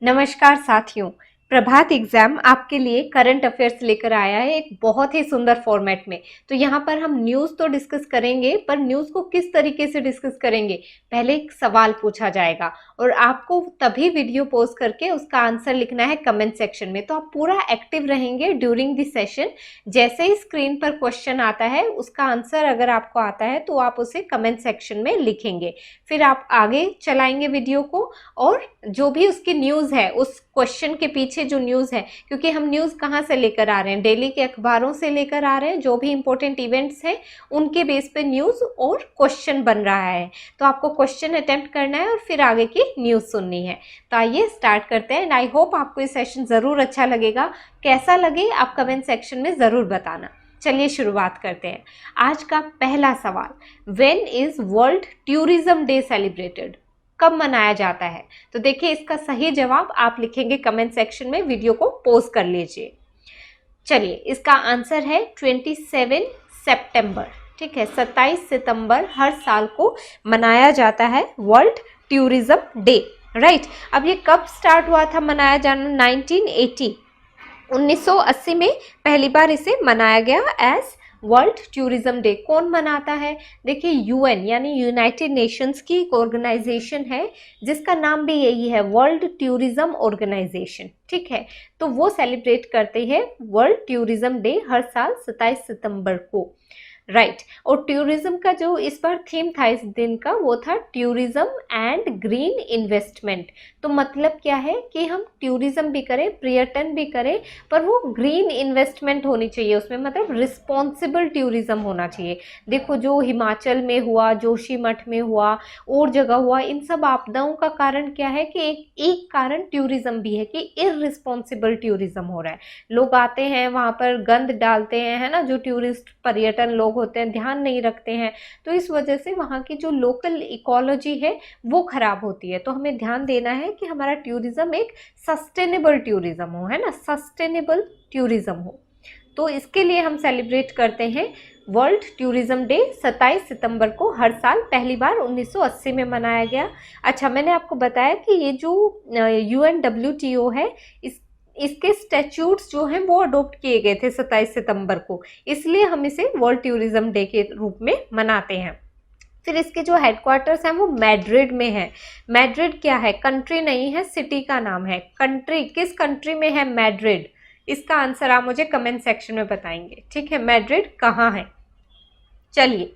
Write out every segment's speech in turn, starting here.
नमस्कार साथियों। प्रभात एग्जाम आपके लिए करंट अफेयर्स लेकर आया है एक बहुत ही सुंदर फॉर्मेट में। तो यहाँ पर हम न्यूज़ तो डिस्कस करेंगे, पर न्यूज़ को किस तरीके से डिस्कस करेंगे, पहले एक सवाल पूछा जाएगा और आपको तभी वीडियो पॉज करके उसका आंसर लिखना है कमेंट सेक्शन में। तो आप पूरा एक्टिव रहेंगे ड्यूरिंग दिस सेशन। जैसे ही स्क्रीन पर क्वेश्चन आता है, उसका आंसर अगर आपको आता है तो आप उसे कमेंट सेक्शन में लिखेंगे। फिर आप आगे चलाएंगे वीडियो को, और जो भी उसकी न्यूज़ है, उस क्वेश्चन के पीछे जो न्यूज़ है, क्योंकि हम न्यूज़ कहाँ से लेकर आ रहे हैं, डेली के अखबारों से लेकर आ रहे हैं, जो भी इंपॉर्टेंट इवेंट्स हैं उनके बेस पे न्यूज़ और क्वेश्चन बन रहा है। तो आपको क्वेश्चन अटेम्प्ट करना है और फिर आगे की न्यूज़ सुननी है। तो आइए स्टार्ट करते हैं। एंड आई होप आपको ये सेशन ज़रूर अच्छा लगेगा। कैसा लगे आप कमेंट सेक्शन में ज़रूर बताना। चलिए शुरुआत करते हैं। आज का पहला सवाल, when is world tourism day celebrated? कब मनाया जाता है? तो देखिए, इसका सही जवाब आप लिखेंगे कमेंट सेक्शन में। वीडियो को पॉज कर लीजिए। चलिए, इसका आंसर है 27 सितंबर। ठीक है, 27 सितंबर हर साल को मनाया जाता है वर्ल्ड टूरिज्म डे। राइट। अब ये कब स्टार्ट हुआ था मनाया जाना? 1980, 1980 में पहली बार इसे मनाया गया एज वर्ल्ड टूरिज्म डे। कौन मनाता है? देखिए, यूएन यानी यूनाइटेड नेशंस की एक ऑर्गेनाइजेशन है जिसका नाम भी यही है, वर्ल्ड टूरिज्म ऑर्गेनाइजेशन। ठीक है, तो वो सेलिब्रेट करते हैं वर्ल्ड टूरिज्म डे हर साल 27 सितंबर को। राइट। और टूरिज्म का जो इस बार थीम था इस दिन का, वो था टूरिज्म एंड ग्रीन इन्वेस्टमेंट। तो मतलब क्या है कि हम टूरिज्म भी करें, पर्यटन भी करें, पर वो ग्रीन इन्वेस्टमेंट होनी चाहिए उसमें, मतलब रिस्पॉन्सिबल टूरिज्म होना चाहिए। देखो, जो हिमाचल में हुआ, जोशीमठ में हुआ, और जगह हुआ, इन सब आपदाओं का कारण क्या है कि एक कारण टूरिज्म भी है कि इररिस्पॉन्सिबल टूरिज्म हो रहा है। लोग आते हैं वहाँ पर गंद डालते हैं, है ना, जो टूरिस्ट पर्यटन लोग होते हैं ध्यान नहीं रखते हैं, तो इस वजह से वहाँ की जो लोकल इकोलॉजी है वो खराब होती है। तो हमें ध्यान देना है कि हमारा टूरिज्म एक सस्टेनेबल टूरिज्म हो, है ना, सस्टेनेबल टूरिज्म हो। तो इसके लिए हम सेलिब्रेट करते हैं वर्ल्ड टूरिज्म डे 27 सितंबर को हर साल। पहली बार 1980 में मनाया गया। अच्छा, मैंने आपको बताया कि ये जो UNWTO है, इसके स्टैट्यूट्स जो हैं वो अडॉप्ट किए गए थे 27 सितंबर को, इसलिए हम इसे वर्ल्ड टूरिज्म डे के रूप में मनाते हैं। फिर इसके जो हेडक्वार्टर्स हैं वो मैड्रिड में है। मैड्रिड क्या है? कंट्री नहीं है, सिटी का नाम है। कंट्री, किस कंट्री में है मैड्रिड? इसका आंसर आप मुझे कमेंट सेक्शन में बताएंगे। ठीक है, मैड्रिड कहाँ है? चलिए,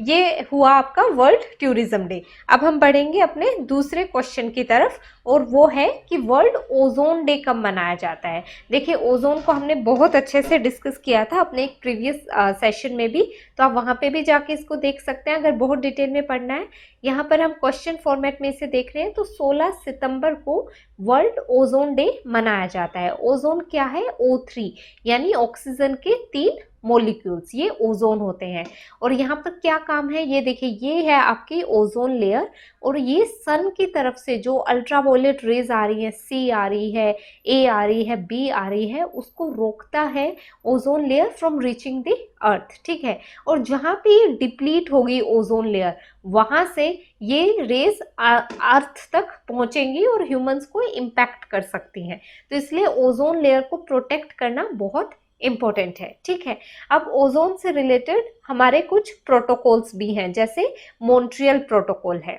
ये हुआ आपका वर्ल्ड टूरिज्म डे। अब हम बढ़ेंगे अपने दूसरे क्वेश्चन की तरफ, और वो है कि वर्ल्ड ओजोन डे कब मनाया जाता है। देखिए, ओजोन को हमने बहुत अच्छे से डिस्कस किया था अपने एक प्रीवियस सेशन में भी, तो आप वहाँ पे भी जाके इसको देख सकते हैं अगर बहुत डिटेल में पढ़ना है। यहाँ पर हम क्वेश्चन फॉर्मेट में इसे देख रहे हैं। तो 16 सितंबर को वर्ल्ड ओजोन डे मनाया जाता है। ओजोन क्या है? O3 यानी ऑक्सीजन के 3 मॉलिक्यूल्स, ये ओजोन होते हैं। और यहाँ पर क्या काम है, ये देखिए, ये है आपकी ओजोन लेयर, और ये सन की तरफ से जो अल्ट्रावायलेट रेज आ रही है, C आ रही है, A आ रही है, B आ रही है, उसको रोकता है ozone layer from reaching the earth. ठीक है, और जहाँ पे ये डिप्लीट होगी ओजोन लेयर, वहां से ये रेज अर्थ तक पहुंचेंगी और ह्यूमंस को इम्पैक्ट कर सकती हैं। तो इसलिए ओजोन लेयर को प्रोटेक्ट करना बहुत इम्पोर्टेंट है। ठीक है, अब ओजोन से रिलेटेड हमारे कुछ प्रोटोकॉल्स भी हैं, जैसे मॉन्ट्रियल प्रोटोकॉल है।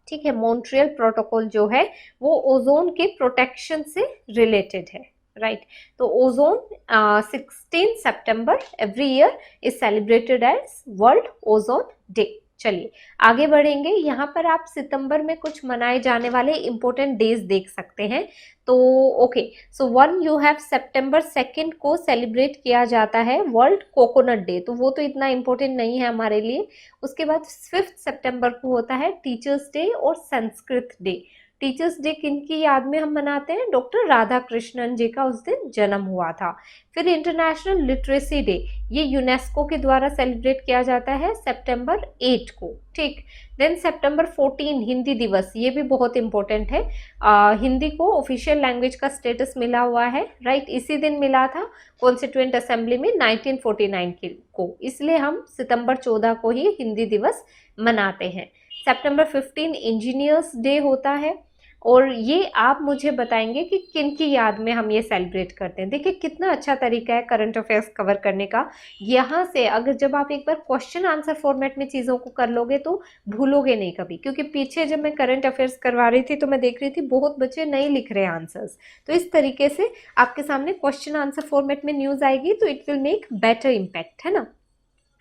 ठीक है, मॉन्ट्रियल प्रोटोकॉल जो है वो ओजोन के प्रोटेक्शन से रिलेटेड है। राइट। तो ओजोन 16 सितंबर every year is celebrated as world ozone day. चलिए आगे बढ़ेंगे। यहाँ पर आप सितंबर में कुछ मनाए जाने वाले इंपॉर्टेंट डेज देख सकते हैं। तो ओके, सो 1 यू हैव सितंबर 2 को सेलिब्रेट किया जाता है वर्ल्ड कोकोनट डे, तो वो तो इतना इम्पोर्टेंट नहीं है हमारे लिए। उसके बाद 5 सितंबर को होता है टीचर्स डे और संस्कृत डे। टीचर्स डे किनकी याद में हम मनाते हैं? डॉक्टर राधा कृष्णन जी का उस दिन जन्म हुआ था। फिर इंटरनेशनल लिटरेसी डे, ये यूनेस्को के द्वारा सेलिब्रेट किया जाता है सितंबर 8 को। ठीक। देन सितंबर 14 हिंदी दिवस, ये भी बहुत इंपॉर्टेंट है। हिंदी को ऑफिशियल लैंग्वेज का स्टेटस मिला हुआ है। राइट, इसी दिन मिला था कॉन्स्टिट्यूएंट असेंबली में 1949 को, इसलिए हम सितंबर 14 को ही हिंदी दिवस मनाते हैं। सितंबर 15 इंजीनियर्स डे होता है। और ये आप मुझे बताएंगे कि किन की याद में हम ये सेलिब्रेट करते हैं। देखिए कितना अच्छा तरीका है करंट अफेयर्स कवर करने का। यहाँ से अगर जब आप एक बार क्वेश्चन आंसर फॉर्मेट में चीज़ों को कर लोगे तो भूलोगे नहीं कभी, क्योंकि पीछे जब मैं करंट अफेयर्स करवा रही थी तो मैं देख रही थी बहुत बच्चे नहीं लिख रहे आंसर्स। तो इस तरीके से आपके सामने क्वेश्चन आंसर फॉर्मेट में न्यूज़ आएगी तो it will make better impact, है ना।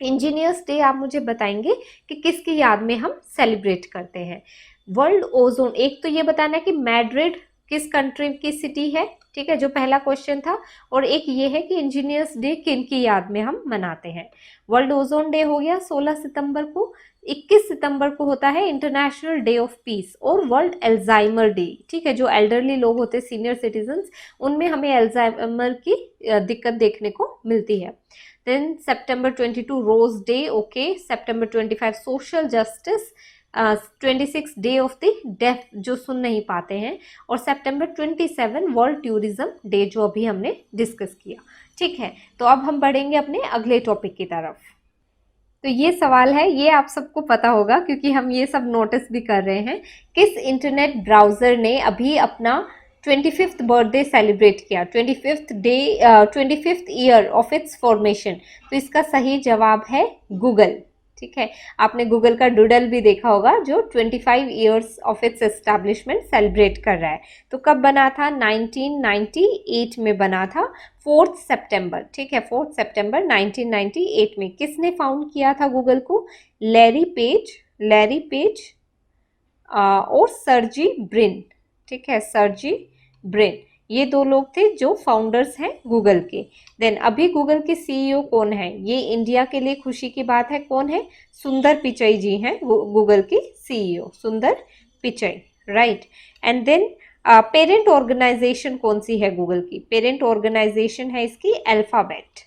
इंजीनियर्स डे आप मुझे बताएंगे कि किसकी याद में हम सेलिब्रेट करते हैं। वर्ल्ड ओजोन, एक तो ये बताना है कि मैड्रिड किस कंट्री की सिटी है, ठीक है, जो पहला क्वेश्चन था। और एक ये है कि इंजीनियर्स डे किन की याद में हम मनाते हैं। वर्ल्ड ओजोन डे हो गया 16 सितंबर को। 21 सितंबर को होता है इंटरनेशनल डे ऑफ पीस और वर्ल्ड एल्जाइमर डे, ठीक है, जो एल्डरली लोग होते हैं सीनियर सिटीजन्स, उनमें हमें एल्जाइमर की दिक्कत देखने को मिलती है। Then September 22 rose day, okay. September 25 social justice, 26 day of the deaf जो सुन नहीं पाते हैं, और September 27 वर्ल्ड टूरिज्म डे जो अभी हमने डिस्कस किया, ठीक है। तो अब हम बढ़ेंगे अपने अगले टॉपिक की तरफ। तो ये सवाल है, ये आप सबको पता होगा क्योंकि हम ये सब नोटिस भी कर रहे हैं। किस इंटरनेट ब्राउजर ने अभी अपना 25th बर्थडे सेलिब्रेट किया, 25th year of its formation? तो इसका सही जवाब है गूगल, ठीक है। आपने गूगल का डूडल भी देखा होगा जो 25 years of it's establishment celebrate कर रहा है। तो कब बना था? 1998 में बना था, 4 सितंबर, ठीक है, 4 सितंबर 1998 में। किसने फाउंड किया था गूगल को? लैरी पेज और सर्जी ब्रिन, ठीक है, सर्जी ब्रिन, ये दो लोग थे जो फाउंडर्स हैं गूगल के। देन अभी गूगल के सीईओ कौन है? ये इंडिया के लिए खुशी की बात है। कौन है? सुंदर पिचई जी हैं गूगल के CEO, Sundar Pichai, right. And then parent organisation कौन सी है गूगल की? पेरेंट ऑर्गेनाइजेशन है इसकी अल्फाबेट।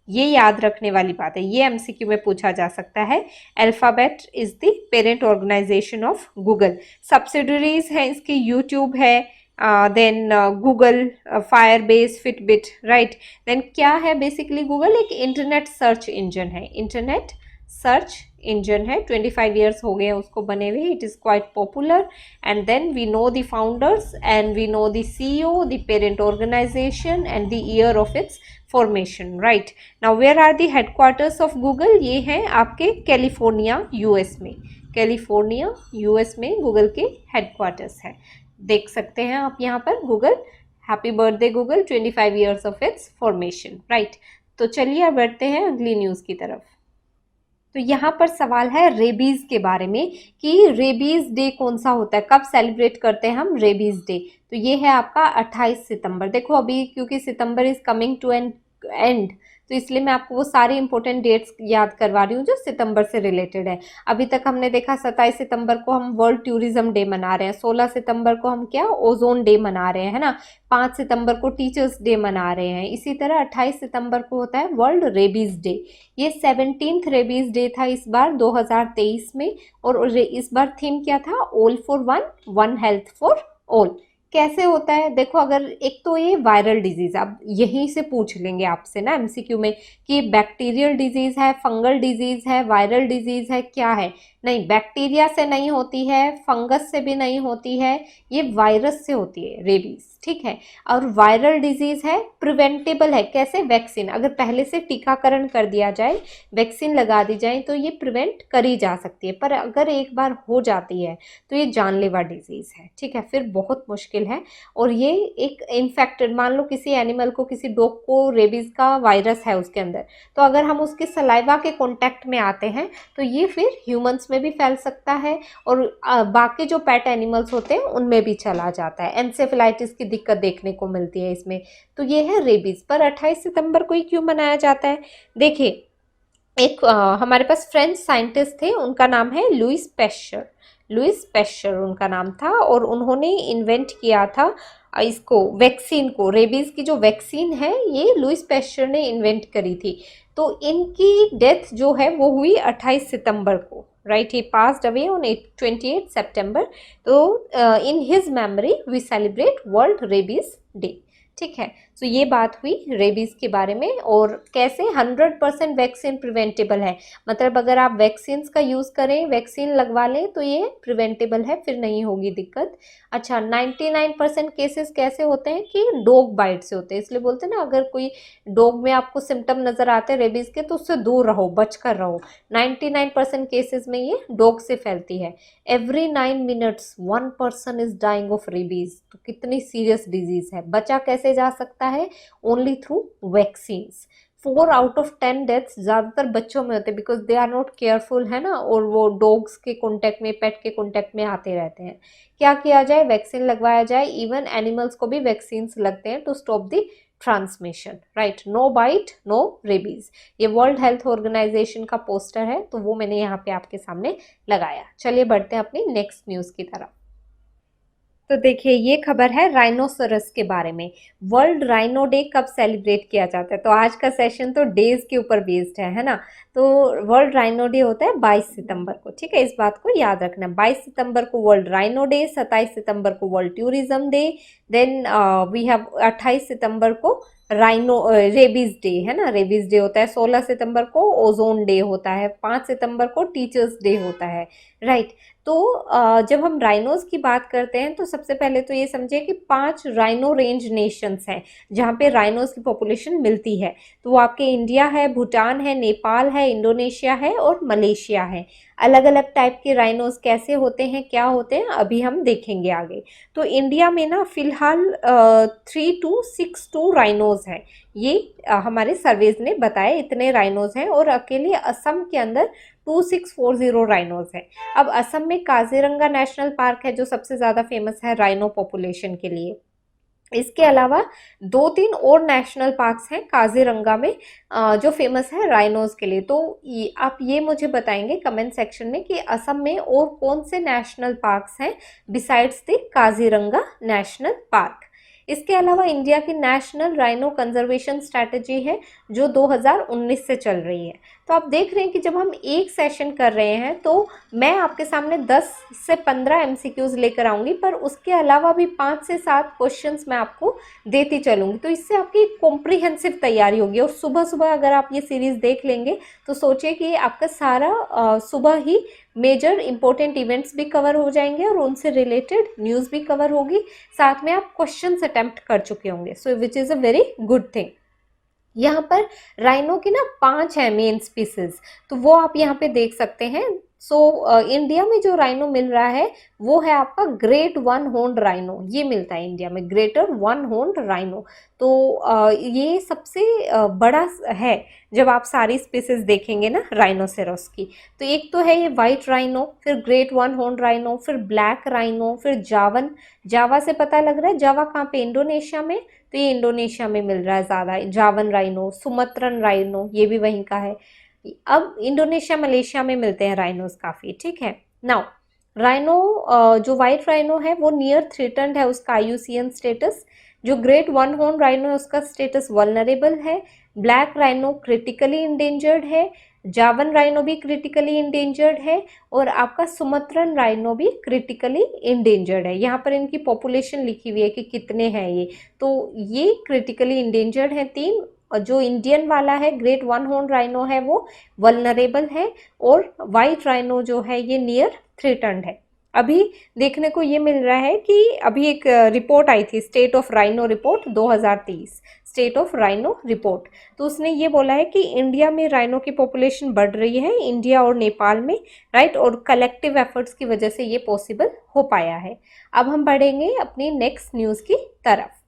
ये याद रखने वाली बात है, ये एमसीक्यू में पूछा जा सकता है। Alphabet is the parent organisation of Google. Subsidiaries है इसकी यूट्यूब है, then Google, Firebase, Fitbit, right. Then क्या है बेसिकली गूगल? एक इंटरनेट सर्च इंजन है, इंटरनेट सर्च इंजन है। 25 ईयर्स हो गए हैं उसको बने हुए, it is quite popular. And then we know the founders and we know the CEO, the parent organisation and the year of its formation, right. Now where are the headquarters of Google? ये हैं आपके California US में, California US में Google के headquarters हैं। देख सकते हैं आप यहाँ पर Google, happy birthday Google, 25 years of its formation, right. तो चलिए अब बढ़ते हैं अगली न्यूज़ की तरफ। तो यहाँ पर सवाल है रेबीज के बारे में कि रेबीज डे कौन सा होता है, कब सेलिब्रेट करते हैं हम रेबीज डे? तो ये है आपका 28 सितंबर। देखो अभी क्योंकि सितंबर is coming to an end, तो इसलिए मैं आपको वो सारे इंपॉर्टेंट डेट्स याद करवा रही हूँ जो सितंबर से रिलेटेड है। अभी तक हमने देखा 27 सितंबर को हम वर्ल्ड टूरिज्म डे मना रहे हैं, 16 सितंबर को हम क्या ओजोन डे मना रहे हैं, है ना, 5 सितंबर को टीचर्स डे मना रहे हैं। इसी तरह 28 सितंबर को होता है वर्ल्ड रेबीज डे। ये 17th रेबीज डे था इस बार 2023 में, और इस बार थीम क्या था? All for one, one health for all. कैसे होता है? देखो अगर एक तो ये वायरल डिजीज, अब यहीं से पूछ लेंगे आपसे ना एमसीक्यू में कि बैक्टीरियल डिजीज है, फंगल डिजीज है, वायरल डिजीज है, क्या है? नहीं, बैक्टीरिया से नहीं होती है, फंगस से भी नहीं होती है, ये वायरस से होती है रेबीज, ठीक है। और वायरल डिजीज है, प्रिवेंटेबल है। कैसे? वैक्सीन, अगर पहले से टीकाकरण कर दिया जाए, वैक्सीन लगा दी जाए तो ये प्रिवेंट करी जा सकती है। पर अगर एक बार हो जाती है तो ये जानलेवा डिजीज है, ठीक है, फिर बहुत मुश्किल है। और ये एक इन्फेक्टेड, मान लो किसी एनिमल को, किसी डॉग को रेबीज का वायरस है उसके अंदर, तो अगर हम उसके सलाइवा के कॉन्टैक्ट में आते हैं तो ये फिर ह्यूमंस में भी फैल सकता है और बाकी जो पेट एनिमल्स होते हैं उनमें भी चला जाता है। एंसेफेलाइटिस की दिक्कत देखने को मिलती है इसमें। तो ये है रेबीज। पर 28 सितंबर को ही क्यों मनाया जाता है? देखिए एक हमारे पास फ्रेंच साइंटिस्ट थे, उनका नाम है लुइस पैस्चर, लुइस पैस्चर उनका नाम था, और उन्होंने इन्वेंट किया था इसको, वैक्सीन को, रेबीज की जो वैक्सीन है ये लुइस पैस्चर ने इन्वेंट करी थी। तो इनकी डेथ जो है वो हुई 28 सितंबर को, right. He passed away on 28 सितंबर। तो in his memory we celebrate world rabies day. ठीक है। तो ये बात हुई रेबीज के बारे में, और कैसे 100% वैक्सीन प्रिवेंटेबल है, मतलब अगर आप वैक्सीन का यूज करें, वैक्सीन लगवा लें तो ये प्रिवेंटेबल है, फिर नहीं होगी दिक्कत। अच्छा, 99% केसेस कैसे होते हैं कि डॉग बाइट से होते हैं, इसलिए बोलते हैं ना, अगर कोई डॉग में आपको सिम्टम नजर आते हैं रेबीज के तो उससे दूर रहो, बच कर रहो। 99% केसेस में ये डॉग से फैलती है। Every 9 minutes 1 person is dying of rabies. तो कितनी सीरियस डिजीज है, बचा कैसे जा सकता है? Only through vaccines. 4 out of 10 deaths ज्यादातर बच्चों में होते हैं, because they are not careful, है ना, और वो डॉग्स के कॉन्टेक्ट में, पेट के कॉन्टेक्ट में आते रहते हैं। क्या किया जाए? वैक्सीन लगवाया जाए। इवन एनिमल्स को भी वैक्सीन लगते हैं to stop the transmission, right. No bite no rabies, ये वर्ल्ड हेल्थ ऑर्गेनाइजेशन का पोस्टर है, तो वो मैंने यहाँ पे आपके सामने लगाया। चलिए बढ़ते हैं अपनी नेक्स्ट न्यूज की तरफ। तो देखिए, ये खबर है राइनोसरस के बारे में। वर्ल्ड राइनो डे कब सेलिब्रेट किया जाता है? तो आज का सेशन तो डेज के ऊपर बेस्ड है ना। तो वर्ल्ड राइनो डे होता है 22 सितंबर को, ठीक है, इस बात को याद रखना। 22 सितंबर को वर्ल्ड राइनो डे, 27 सितंबर को world tourism day, then we have 28 सितंबर को राइनो रेबीज डे, है ना, रेबीज डे होता है। 16 सितंबर को ओजोन डे होता है। 5 सितंबर को टीचर्स डे होता है, राइट। तो जब हम राइनोज की बात करते हैं तो सबसे पहले तो ये समझिए कि 5 राइनो रेंज नेशंस हैं जहाँ पे राइनोज की पॉपुलेशन मिलती है। तो वो आपके इंडिया है, भूटान है, नेपाल है, इंडोनेशिया है और मलेशिया है। अलग अलग टाइप के राइनोज कैसे होते हैं, क्या होते हैं, अभी हम देखेंगे आगे। तो इंडिया में ना फिलहाल 3262 राइनोज हैं, ये हमारे सर्वेज ने बताया, इतने राइनोज हैं। और अकेले असम के अंदर 2640 राइनोज हैं। अब असम में काजीरंगा नेशनल पार्क है जो सबसे ज्यादा फेमस है राइनो पॉपुलेशन के लिए। इसके अलावा 2-3 और नेशनल पार्क्स हैं काजीरंगा में जो फेमस है राइनोज के लिए। तो आप ये मुझे बताएंगे कमेंट सेक्शन में कि असम में और कौन से नेशनल पार्क्स हैं besides the Kaziranga national park. इसके अलावा इंडिया की नेशनल राइनो कंजर्वेशन स्ट्रैटेजी है जो 2019 से चल रही है। तो आप देख रहे हैं कि जब हम एक सेशन कर रहे हैं तो मैं आपके सामने 10 से 15 एमसीक्यूज लेकर आऊंगी, पर उसके अलावा भी 5 से 7 क्वेश्चंस मैं आपको देती चलूंगी। तो इससे आपकी कॉम्प्रिहेंसिव तैयारी होगी। और सुबह सुबह अगर आप ये सीरीज देख लेंगे तो सोचिए कि आपका सारा सुबह ही मेजर इंपॉर्टेंट इवेंट्स भी कवर हो जाएंगे और उनसे रिलेटेड न्यूज़ भी कवर होगी, साथ में आप क्वेश्चंस अटेम्प्ट कर चुके होंगे। So which is a very good thing. यहाँ पर राइनो की ना 5 है मेन स्पीसीज, तो वो आप यहाँ पे देख सकते हैं। इंडिया में जो राइनो मिल रहा है वो है आपका ग्रेट वन हॉर्न राइनो, ये मिलता है इंडिया में, ग्रेटर वन हॉर्न राइनो। तो ये सबसे बड़ा है जब आप सारी स्पीसीज देखेंगे ना राइनोसेरस की। तो एक तो है ये वाइट राइनो, फिर ग्रेट वन हॉर्न राइनो, फिर ब्लैक राइनो, फिर जावन। जावा से पता लग रहा है, जावा कहाँ पे? इंडोनेशिया में। तो ये इंडोनेशिया में मिल रहा है ज़्यादा, जावन राइनो। सुमत्रन राइनो ये भी वहीं का है। अब इंडोनेशिया मलेशिया में मिलते हैं राइनोस काफ़ी, ठीक है। नाउ राइनो जो वाइट राइनो है वो नियर थ्रेटन्ड है, उसका आईयूसीएन स्टेटस। जो ग्रेट वन हॉर्न राइनो है उसका स्टेटस वल्नरेबल है। ब्लैक राइनो क्रिटिकली इंडेंजर्ड है। जावन राइनो भी क्रिटिकली इंडेंजर्ड है। और आपका सुमत्रन राइनो भी क्रिटिकली इंडेंजर्ड है। यहाँ पर इनकी पॉपुलेशन लिखी हुई है कि कितने हैं ये। तो ये क्रिटिकली इंडेंजर्ड हैं 3। और जो इंडियन वाला है ग्रेट वन हॉर्न राइनो है वो वल्नरेबल है। और वाइट राइनो जो है ये नियर थ्रेटन्ड है। अभी देखने को ये मिल रहा है कि अभी एक रिपोर्ट आई थी, state of rhino report 2023, state of rhino report. तो उसने ये बोला है कि इंडिया में राइनो की पॉपुलेशन बढ़ रही है, इंडिया और नेपाल में, राइट। और कलेक्टिव एफर्ट्स की वजह से ये पॉसिबल हो पाया है। अब हम बढ़ेंगे अपनी नेक्स्ट न्यूज़ की तरफ।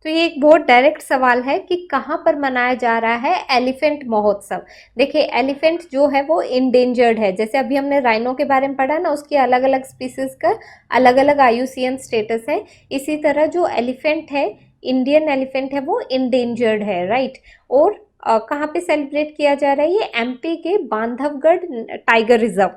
तो ये एक बहुत डायरेक्ट सवाल है कि कहाँ पर मनाया जा रहा है एलिफेंट महोत्सव। देखिए, एलिफेंट जो है वो इंडेंजर्ड है। जैसे अभी हमने राइनो के बारे में पढ़ा ना, उसकी अलग अलग स्पीसीज का अलग अलग आईयूसीएन स्टेटस है। इसी तरह जो एलिफेंट है, इंडियन एलिफेंट है, वो इंडेंजर्ड है, राइट। और कहाँ पे सेलिब्रेट किया जा रहा है? ये एमपी के Bandhavgarh tiger reserve,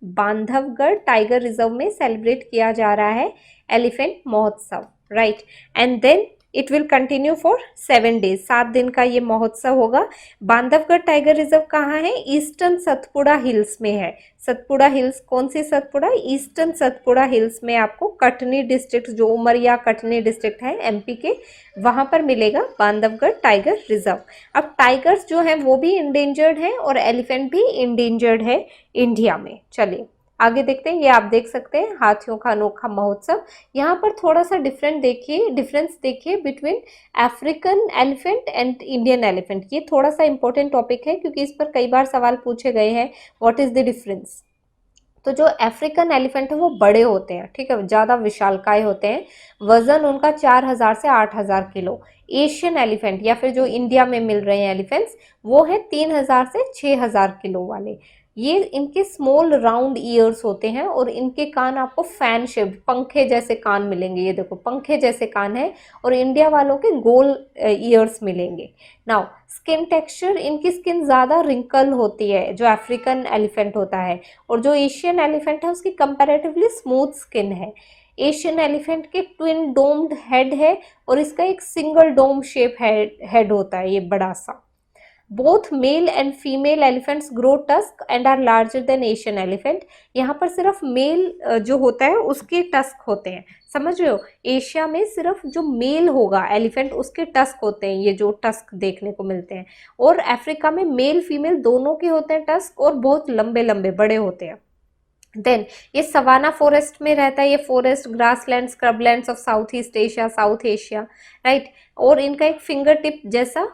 Bandhavgarh tiger reserve में सेलिब्रेट किया जा रहा है elephant Mahotsav, right. And then it will continue for 7 days, 7 दिन का ये महोत्सव होगा। बांधवगढ़ टाइगर रिजर्व कहाँ है? ईस्टर्न सतपुड़ा हिल्स में है। सतपुड़ा हिल्स, कौन सी सतपुड़ा? ईस्टर्न सतपुड़ा हिल्स में आपको कटनी डिस्ट्रिक्ट, जो उमरिया कटनी डिस्ट्रिक्ट है एमपी के, वहां पर मिलेगा बांधवगढ़ टाइगर रिजर्व। अब टाइगर्स जो है वो भी इंडेंजर्ड है और एलिफेंट भी इंडेंजर्ड है इंडिया में। चलिए आगे देखते हैं। ये आप देख सकते हैं हाथियों का अनोखा महोत्सव। यहाँ पर थोड़ा सा डिफरेंस देखिए between African elephant and Indian elephant. ये थोड़ा सा इंपॉर्टेंट टॉपिक है क्योंकि इस पर कई बार सवाल पूछे गए हैं, व्हाट इज द डिफरेंस। तो जो अफ्रीकन एलिफेंट है वो बड़े होते हैं, ठीक है, ज्यादा विशालकाय होते हैं, वजन उनका 4000 से 8000 किलो। एशियन एलिफेंट या फिर जो इंडिया में मिल रहे हैं एलिफेंट्स, वो है 3000 से 6000 किलो वाले। ये इनके स्मॉल राउंड ईयर्स होते हैं और इनके कान आपको फैन शेप्ड, पंखे जैसे कान मिलेंगे। ये देखो पंखे जैसे कान है और इंडिया वालों के गोल ईयर्स मिलेंगे। नाउ स्किन टेक्सचर, इनकी स्किन ज़्यादा रिंकल होती है जो अफ्रीकन एलिफेंट होता है, और जो एशियन एलिफेंट है उसकी कंपैरेटिवली स्मूथ स्किन है। एशियन एलिफेंट के ट्विन डोम्ड हेड है और इसका एक सिंगल डोम शेप हेड होता है, ये बड़ा सा। Both male and female elephants grow tusk and are larger than Asian elephant. यहाँ पर सिर्फ मेल जो होता है उसके टस्क होते हैं, समझ रहे हो। एशिया में सिर्फ जो मेल होगा एलिफेंट उसके टस्क होते हैं, ये जो टस्क देखने को मिलते हैं, और अफ्रीका में मेल फीमेल दोनों के होते हैं टस्क, और बहुत लंबे लंबे बड़े होते हैं। देन ये सवाना फॉरेस्ट में रहता है, ये forest grassland scrublands of south east Asia, south Asia, right. और इनका एक फिंगर टिप जैसा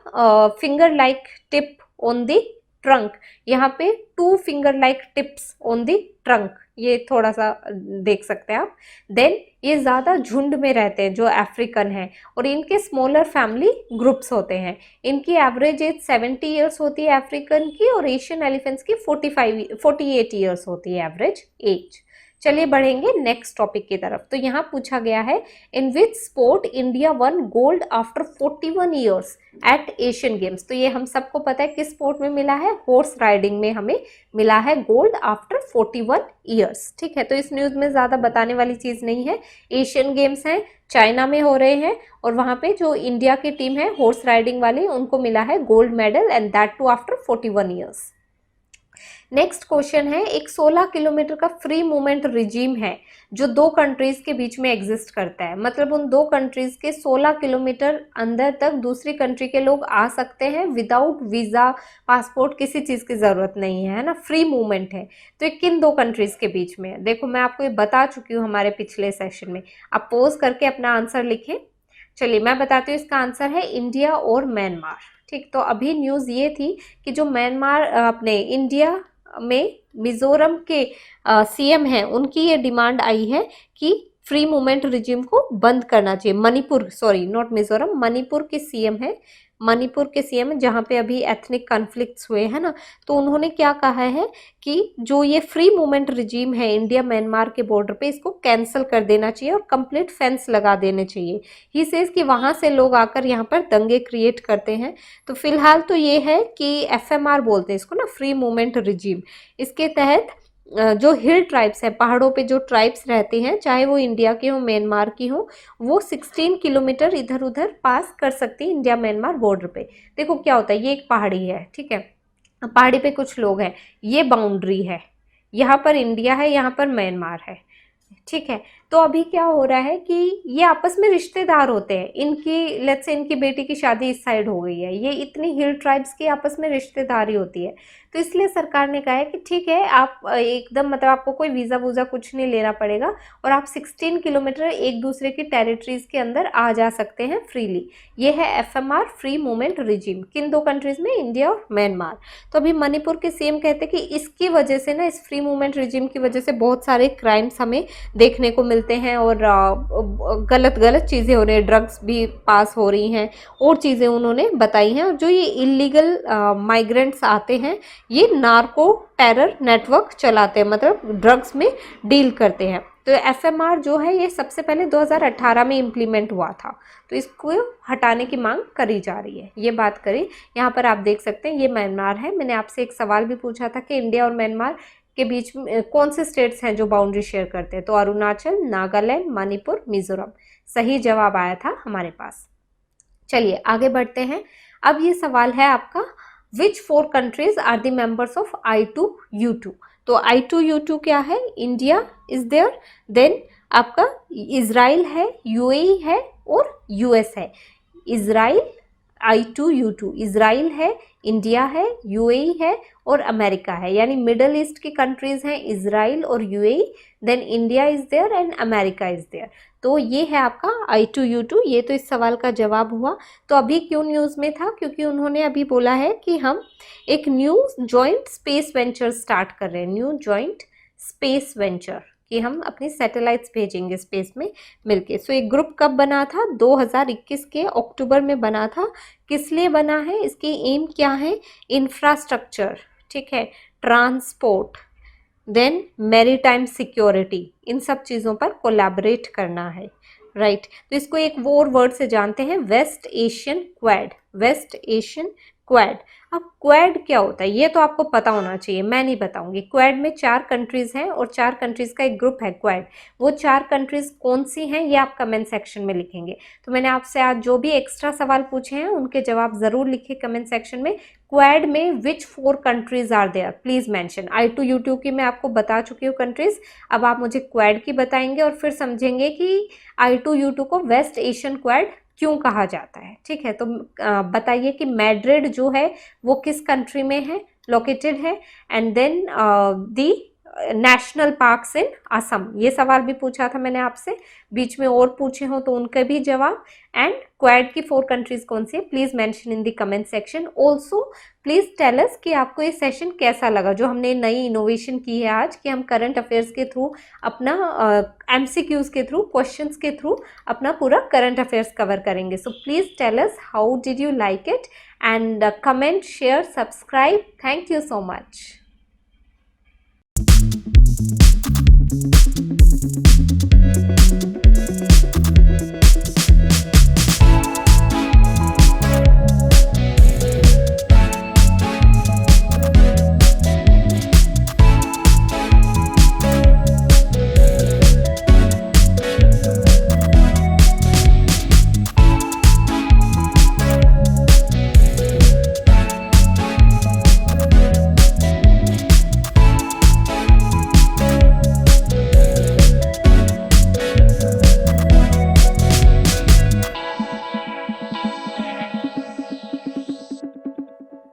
finger like tip on the trunk, यहाँ पे 2 finger like tips on the trunk, ये थोड़ा सा देख सकते हैं आप। देन ये ज़्यादा झुंड में रहते हैं जो अफ्रीकन है, और इनके स्मॉलर फैमिली ग्रुप्स होते हैं। इनकी एवरेज एज 70 ईयर्स होती है अफ्रीकन की, और एशियन एलिफेंट्स की 48 ईयर्स होती है एवरेज एज। चलिए बढ़ेंगे नेक्स्ट टॉपिक की तरफ। तो यहाँ पूछा गया है, in which sport India won gold after 41 years at Asian games. तो ये हम सबको पता है किस स्पोर्ट में मिला है, हॉर्स राइडिंग में हमें मिला है गोल्ड आफ्टर 41 ईयर्स, ठीक है। तो इस न्यूज में ज्यादा बताने वाली चीज नहीं है। एशियन गेम्स हैं, चाइना में हो रहे हैं, और वहां पे जो इंडिया की टीम है हॉर्स राइडिंग वाली, उनको मिला है gold medal, and that too after 41 years. Next question है, एक 16 किलोमीटर का फ्री मूवमेंट रिजीम है जो 2 कंट्रीज के बीच में एग्जिस्ट करता है। मतलब उन 2 कंट्रीज के 16 किलोमीटर अंदर तक दूसरी कंट्री के लोग आ सकते हैं विदाउट वीजा, पासपोर्ट, किसी चीज की जरूरत नहीं है ना, फ्री मूवमेंट है। तो ये किन 2 कंट्रीज के बीच में है? देखो मैं आपको ये बता चुकी हूँ हमारे पिछले सेशन में। आप पॉज करके अपना आंसर लिखें। चलिए मैं बताती हूँ, इसका आंसर है इंडिया और म्यांमार, ठीक। तो अभी न्यूज ये थी कि जो म्यांमार अपने इंडिया में मिजोरम के सीएम हैं, उनकी ये डिमांड आई है कि फ्री मूवमेंट रिजीम को बंद करना चाहिए। मणिपुर, सॉरी नॉट मिजोरम, मणिपुर के सीएम है, मणिपुर के सीएम जहाँ पे अभी एथनिक कॉन्फ्लिक्ट्स हुए हैं ना, तो उन्होंने क्या कहा है कि जो ये फ्री मूवमेंट रिजीम है इंडिया म्यांमार के बॉर्डर पे, इसको कैंसिल कर देना चाहिए और कंप्लीट फेंस लगा देने चाहिए। ही सेज कि वहां से लोग आकर यहाँ पर दंगे क्रिएट करते हैं। तो फिलहाल तो ये है कि एफएमआर बोलते हैं इसको ना, फ्री मूवमेंट रिजीम। इसके तहत जो हिल ट्राइब्स है, पहाड़ों पे जो ट्राइब्स रहते हैं, चाहे वो इंडिया की हो म्यांमार की हो, वो 16 किलोमीटर इधर उधर पास कर सकती है इंडिया म्यांमार बॉर्डर पे। देखो क्या होता है, ये एक पहाड़ी है, ठीक है, पहाड़ी पे कुछ लोग हैं, ये बाउंड्री है, यहाँ पर इंडिया है, यहाँ पर म्यांमार है, ठीक है। तो अभी क्या हो रहा है कि ये आपस में रिश्तेदार होते हैं, इनकी लेट्स से इनकी बेटी की शादी इस साइड हो गई है, ये इतनी हिल ट्राइब्स की आपस में रिश्तेदारी होती है। तो इसलिए सरकार ने कहा है कि ठीक है, आप एकदम मतलब आपको कोई वीज़ा वूज़ा कुछ नहीं लेना पड़ेगा और आप 16 किलोमीटर एक दूसरे की टेरिटरीज के अंदर आ जा सकते हैं फ्रीली। ये है एफएमआर, फ्री मूवमेंट रिजीम, किन 2 कंट्रीज में, इंडिया और म्यांमार। तो अभी मणिपुर के सीएम कहते हैं कि इसकी वजह से ना, इस फ्री मूवमेंट रिजीम की वजह से बहुत सारे क्राइम्स हमें देखने को मिलते हैं और गलत गलत चीज़ें हो रही हैं, ड्रग्स भी पास हो रही हैं और चीज़ें उन्होंने बताई हैं। और जो ये इलीगल माइग्रेंट्स आते हैं, ये नार्को टेरर नेटवर्क चलाते हैं, मतलब ड्रग्स में डील करते हैं। तो एफएमआर जो है ये सबसे पहले 2018 में इम्प्लीमेंट हुआ था, तो इसको हटाने की मांग करी जा रही है। ये बात करी, यहाँ पर आप देख सकते हैं ये म्यांमार है। मैंने आपसे एक सवाल भी पूछा था कि इंडिया और म्यांमार के बीच में कौन से स्टेट्स हैं जो बाउंड्री शेयर करते हैं, तो अरुणाचल, नागालैंड, मणिपुर, मिजोरम। सही जवाब आया था हमारे पास। चलिए आगे बढ़ते हैं। अब ये सवाल है आपका, which 4 countries are the members of I2U2। तो I2U2 क्या है? इंडिया इज देयर, देन आपका इजराइल है, यूएई है और यूएस है। इजराइल, I2U2, इजराइल है, इंडिया है, यूएई है और अमेरिका है, यानी मिडल ईस्ट की कंट्रीज हैं इजराइल और UAE, then India is there and America is there. तो ये है आपका I2U2। ये तो इस सवाल का जवाब हुआ। तो अभी क्यों न्यूज़ में था? क्योंकि उन्होंने अभी बोला है कि हम एक new joint space venture start कर रहे हैं, न्यू जॉइंट स्पेस वेंचर, कि हम अपनी सैटेलाइट्स भेजेंगे स्पेस में मिलके। सो एक ग्रुप कब बना था? 2021 के अक्टूबर में बना था। किस लिए बना है? इसकी एम क्या है? इंफ्रास्ट्रक्चर, ठीक है, ट्रांसपोर्ट, देन मैरीटाइम सिक्योरिटी, इन सब चीज़ों पर कोलैबोरेट करना है, राइट। तो इसको एक और वर्ड से जानते हैं, west Asian quad, west Asian quad. अब क्वाड क्या होता है ये तो आपको पता होना चाहिए, मैं नहीं बताऊंगी। क्वाड में 4 कंट्रीज हैं और 4 कंट्रीज का एक ग्रुप है क्वाड। वो 4 कंट्रीज कौन सी हैं ये आप कमेंट सेक्शन में लिखेंगे। तो मैंने आपसे आज जो भी एक्स्ट्रा सवाल पूछे हैं उनके जवाब जरूर लिखे कमेंट सेक्शन में। क्वाड में which 4 countries are there, please mention. I2U2 की मैं आपको बता चुकी हूँ कंट्रीज, अब आप मुझे क्वाड की बताएंगे और फिर समझेंगे कि I2U2 को वेस्ट एशियन क्वाड क्यों कहा जाता है, ठीक है। तो बताइए कि मैड्रिड जो है वो किस कंट्री में है, लोकेटेड है, and then the national parks in Assam. ये सवाल भी पूछा था मैंने आपसे, बीच में और पूछे हो तो उनके भी जवाब। एंड क्वाड की 4 कंट्रीज कौन सी है, please mention in the comment section. Also please tell us कि आपको ये सेशन कैसा लगा, जो हमने नई इनोवेशन की है आज, कि हम करंट अफेयर्स के थ्रू अपना MCQs के थ्रू, क्वेश्चंस के थ्रू अपना पूरा करंट अफेयर्स कवर करेंगे। So please tell us how did you like it, and comment, share, subscribe. Thank you so much.